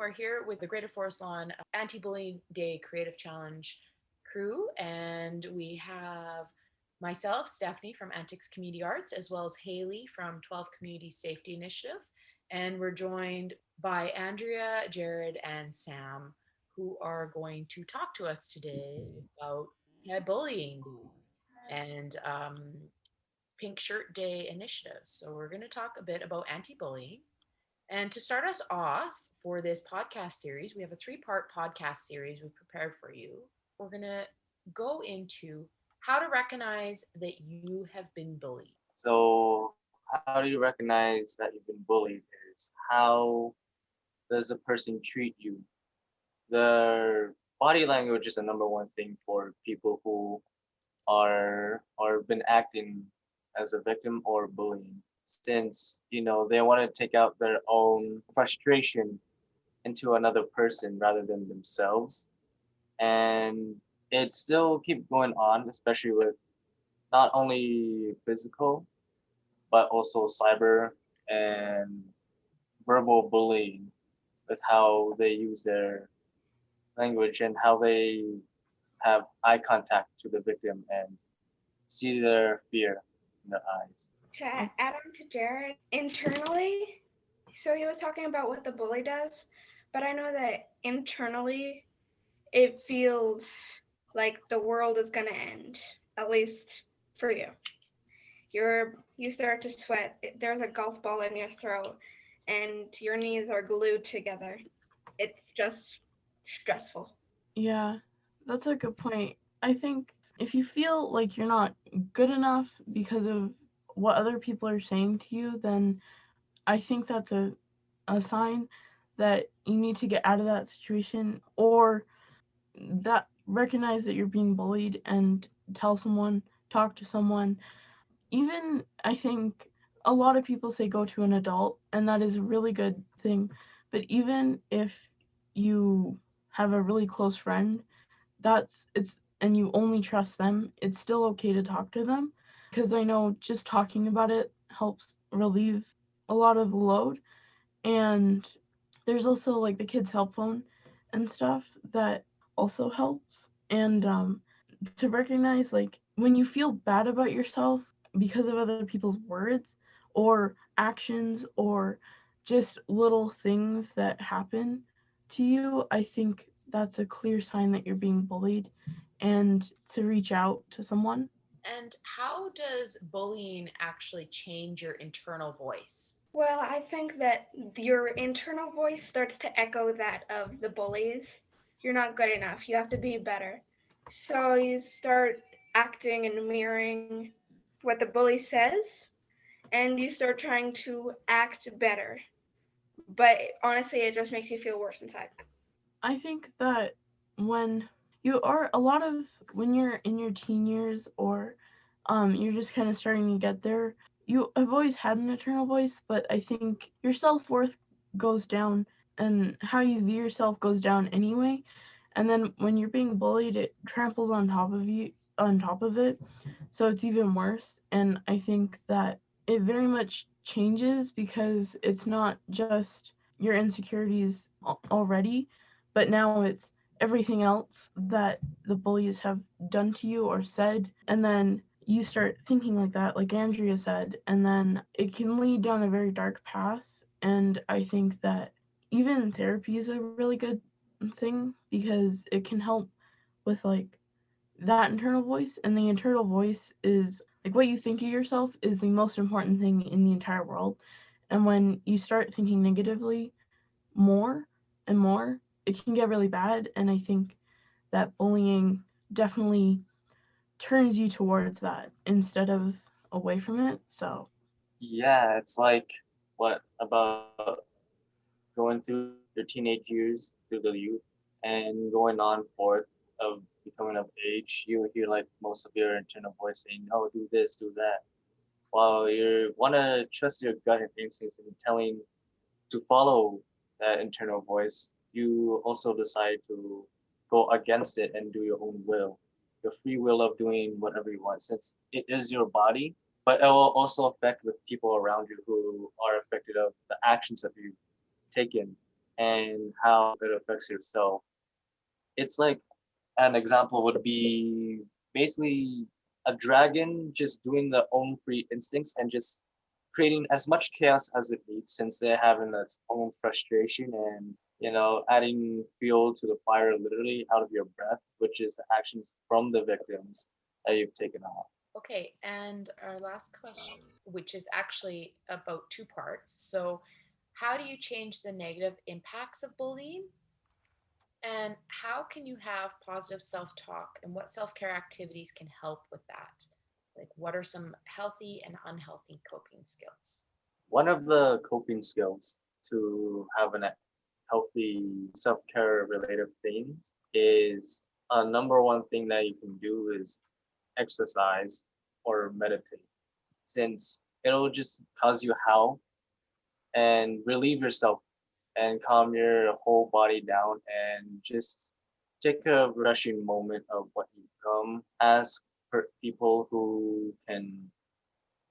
We're here with the Greater Forest Lawn Anti-Bullying Day Creative Challenge crew, and we have myself, Stephanie from Antics Community Arts, as well as Haley from 12 Community Safety Initiative. And we're joined by Andrea, Jared, and Sam, who are going to talk to us today about bullying and Pink Shirt Day initiatives. So we're going to talk a bit about anti-bullying. And to start us off for this podcast series, we have a 3-part podcast series we prepared for you. We're going to go into how to recognize that you have been bullied. So, how do you recognize that you've been bullied? Is how does a person treat you? Their body language is the number one thing for people who are or been acting as a victim or bullying, since they want to take out their own frustration into another person rather than themselves, and it still keep going on, especially with not only physical but also cyber and verbal bullying, with how they use their language and how they have eye contact to the victim and see their fear in their eyes. To add on to Jared, internally, so he was talking about what the bully does, but I know that internally it feels like the world is gonna end, at least for you. You start to sweat. There's a golf ball in your throat, and your knees are glued together. It's just stressful. Yeah, that's a good point. I think if you feel like you're not good enough because of what other people are saying to you, then I think that's a sign that you need to get out of that situation, or that recognize that you're being bullied and tell someone, talk to someone. Even I think a lot of people say go to an adult, and that is a really good thing. But even if you have a really close friend, and you only trust them, it's still okay to talk to them, because I know just talking about it helps relieve a lot of the load. And there's also like the kids help phone and stuff that also helps. And to recognize, like, when you feel bad about yourself because of other people's words or actions or just little things that happen to you, I think that's a clear sign that you're being bullied, and to reach out to someone. And how does bullying actually change your internal voice? Well, I think that your internal voice starts to echo that of the bullies. You're not good enough. You have to be better. So you start acting and mirroring what the bully says, and you start trying to act better. But honestly, it just makes you feel worse inside. I think that when you are a lot of when you're in your teen years, or you're just kind of starting to get there, you have always had an internal voice, but I think your self-worth goes down, and how you view yourself goes down anyway. And then when you're being bullied, it tramples on top of it, so it's even worse. And I think that it very much changes, because it's not just your insecurities already, but now it's everything else that the bullies have done to you or said. And then you start thinking like that, like Andrea said, and then it can lead down a very dark path. And I think that even therapy is a really good thing, because it can help with like that internal voice. And the internal voice is like, what you think of yourself is the most important thing in the entire world. And when you start thinking negatively more and more, it can get really bad. And I think that bullying definitely turns you towards that instead of away from it. So, Yeah, it's like, what about going through your teenage years, through the youth, and going on forth of becoming of age, you hear like most of your internal voice saying, "No, do this, do that." While you want to trust your gut and instincts and telling to follow that internal voice, you also decide to go against it and do your own will, your free will of doing whatever you want, since it is your body. But it will also affect the people around you who are affected of the actions that you've taken. and how it affects yourself. It's like an example would be basically a dragon just doing their own free instincts and just creating as much chaos as it needs since they're having its own frustration and adding fuel to the fire literally out of your breath, which is the actions from the victims that you've taken on. Okay, and our last question, which is actually about two parts. So, how do you change the negative impacts of bullying? And how can you have positive self talk? And what self care activities can help with that? Like, what are some healthy and unhealthy coping skills? One of the coping skills to have a healthy self-care related things is a number one thing that you can do is exercise or meditate, since it'll just cause you how and relieve yourself and calm your whole body down and just take a refreshing moment of what you've come. Ask for people who can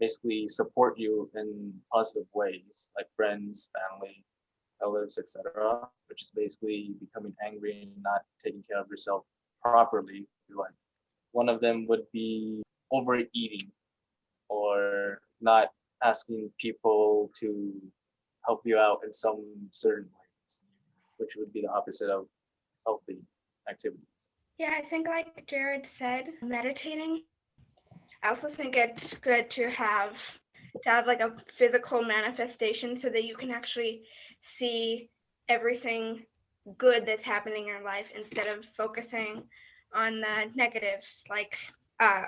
basically support you in positive ways, like friends, family, relatives, etc., which is basically becoming angry and not taking care of yourself properly. Like one of them would be overeating or not asking people to help you out in some certain ways, which would be the opposite of healthy activities. Yeah, I think like Jared said, meditating. I also think it's good to have like a physical manifestation so that you can actually see everything good that's happening in your life instead of focusing on the negatives. Like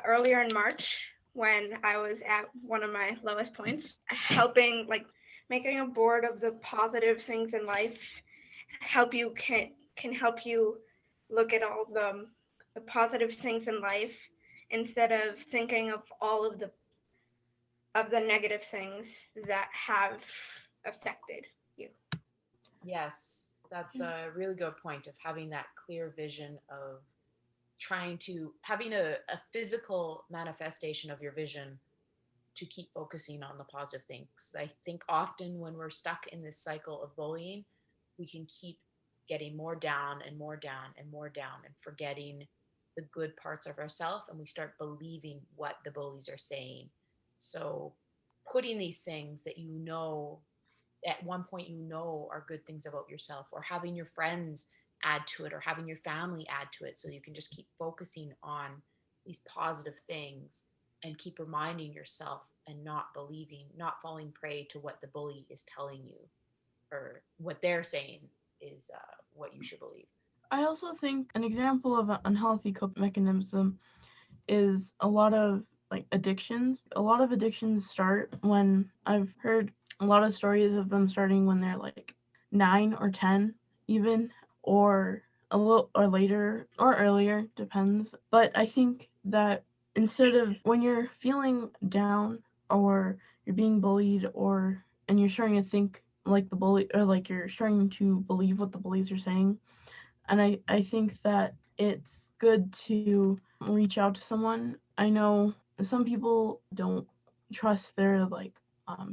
earlier in March, when I was at one of my lowest points, helping like making a board of the positive things in life help you can help you look at all the positive things in life instead of thinking of all of the negative things that have affected you. Yes, that's a really good point of having that clear vision of trying to having a physical manifestation of your vision to keep focusing on the positive things. I think often when we're stuck in this cycle of bullying, we can keep getting more down and more down and more down and forgetting the good parts of ourselves, and we start believing what the bullies are saying. So putting these things that at one point are good things about yourself, or having your friends add to it, or having your family add to it, so you can just keep focusing on these positive things and keep reminding yourself and not falling prey to what the bully is telling you or what they're saying is what you should believe. I also think an example of an unhealthy coping mechanism is a lot of like addictions. A lot of addictions start when I've heard a lot of stories of them starting when they're like 9 or 10 even, or a little or later or earlier, depends. But I think that instead of when you're feeling down or you're being bullied or and you're starting to think like the bully or like you're starting to believe what the bullies are saying, and I think that it's good to reach out to someone. I know some people don't trust their like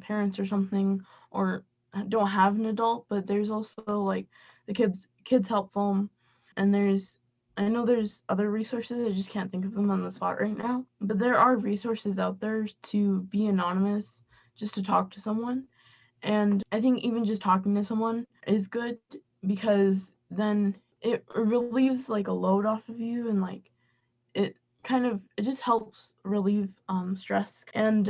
parents or something, or don't have an adult, but there's also like the kids help phone, and I know there's other resources. I just can't think of them on the spot right now, but there are resources out there to be anonymous, just to talk to someone. And I think even just talking to someone is good because then it relieves like a load off of you, and like it it just helps relieve stress. And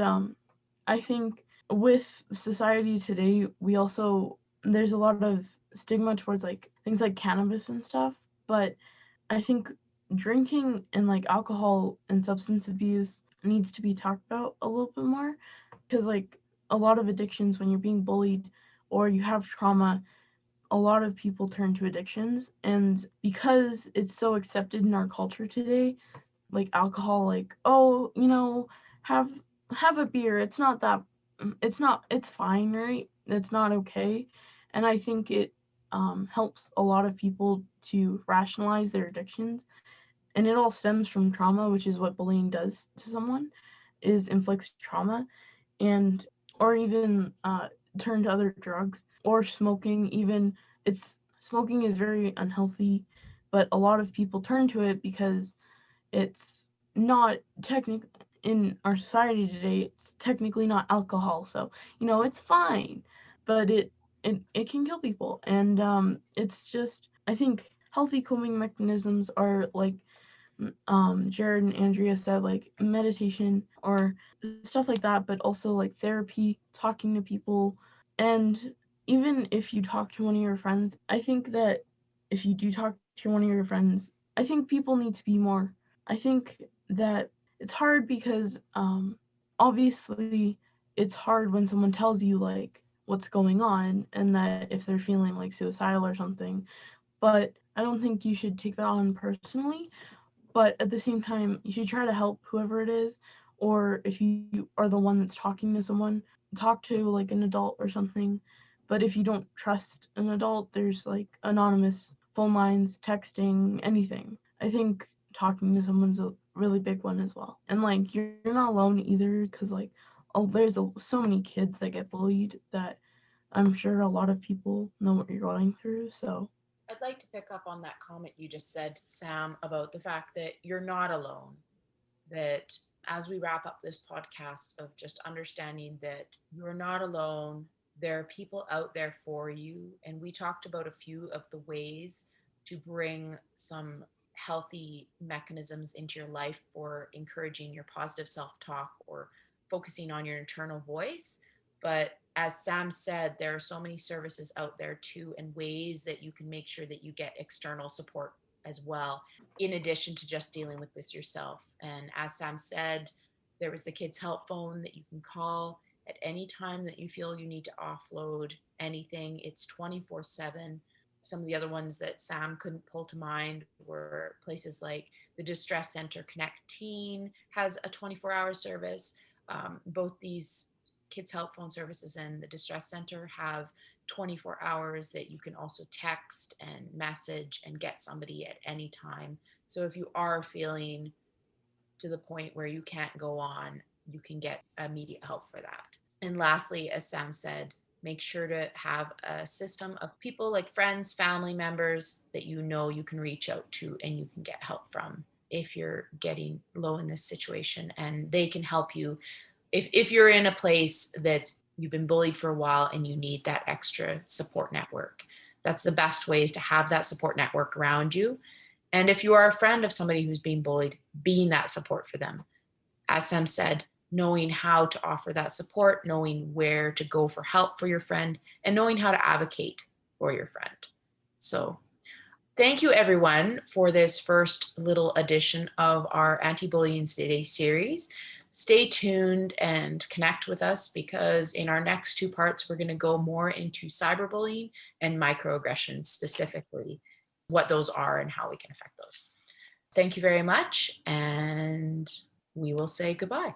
I think with society today, we also there's a lot of stigma towards like things like cannabis and stuff, but I think drinking and like alcohol and substance abuse needs to be talked about a little bit more, because like a lot of addictions, when you're being bullied or you have trauma, a lot of people turn to addictions. And because it's so accepted in our culture today, like alcohol, like, oh, have have a beer, it's fine, right? It's not okay. And I think it helps a lot of people to rationalize their addictions, and it all stems from trauma, which is what bullying does to someone, is inflicts trauma. And or even turn to other drugs or smoking even, smoking is very unhealthy, but a lot of people turn to it because it's not technical in our society today. It's technically not alcohol, so it's fine, but it can kill people, and it's just, I think healthy coping mechanisms are like Jared and Andrea said, like meditation or stuff like that, but also like therapy, talking to people. And even if you talk to one of your friends, I think that if you do talk to one of your friends, I think people need to be more. I think that it's hard because obviously it's hard when someone tells you like what's going on and that if they're feeling like suicidal or something. But I don't think you should take that on personally, but at the same time you should try to help whoever it is, or if you are the one that's talking to someone, talk to like an adult or something. But if you don't trust an adult, there's like anonymous phone lines, texting, anything. I think talking to someone's a really big one as well. And like you're not alone either, because like so many kids that get bullied that I'm sure a lot of people know what you're going through. So I'd like to pick up on that comment you just said, Sam, about the fact that you're not alone. That as we wrap up this podcast, of just understanding that you're not alone, there are people out there for you. And we talked about a few of the ways to bring some healthy mechanisms into your life for encouraging your positive self talk or focusing on your internal voice. But as Sam said, there are so many services out there too, and ways that you can make sure that you get external support as well, in addition to just dealing with this yourself. And as Sam said, there was the kids' help phone that you can call at any time that you feel you need to offload anything. It's 24/7. Some of the other ones that Sam couldn't pull to mind were places like the Distress Center Connect Teen has a 24-hour service. Both these kids help phone services and the Distress Center have 24 hours that you can also text and message and get somebody at any time. So if you are feeling to the point where you can't go on, you can get immediate help for that. And lastly, as Sam said, make sure to have a system of people like friends, family members that you know you can reach out to and you can get help from if you're getting low in this situation, and they can help you if you're in a place that's you've been bullied for a while and you need that extra support network. That's the best ways to have that support network around you. And if you are a friend of somebody who's being bullied, being that support for them. As Sam said, knowing how to offer that support, knowing where to go for help for your friend, and knowing how to advocate for your friend. So thank you everyone for this first little edition of our Anti-Bullying Today series. Stay tuned and connect with us, because in our next two parts, we're going to go more into cyberbullying and microaggressions, specifically what those are and how we can affect those. Thank you very much, and we will say goodbye.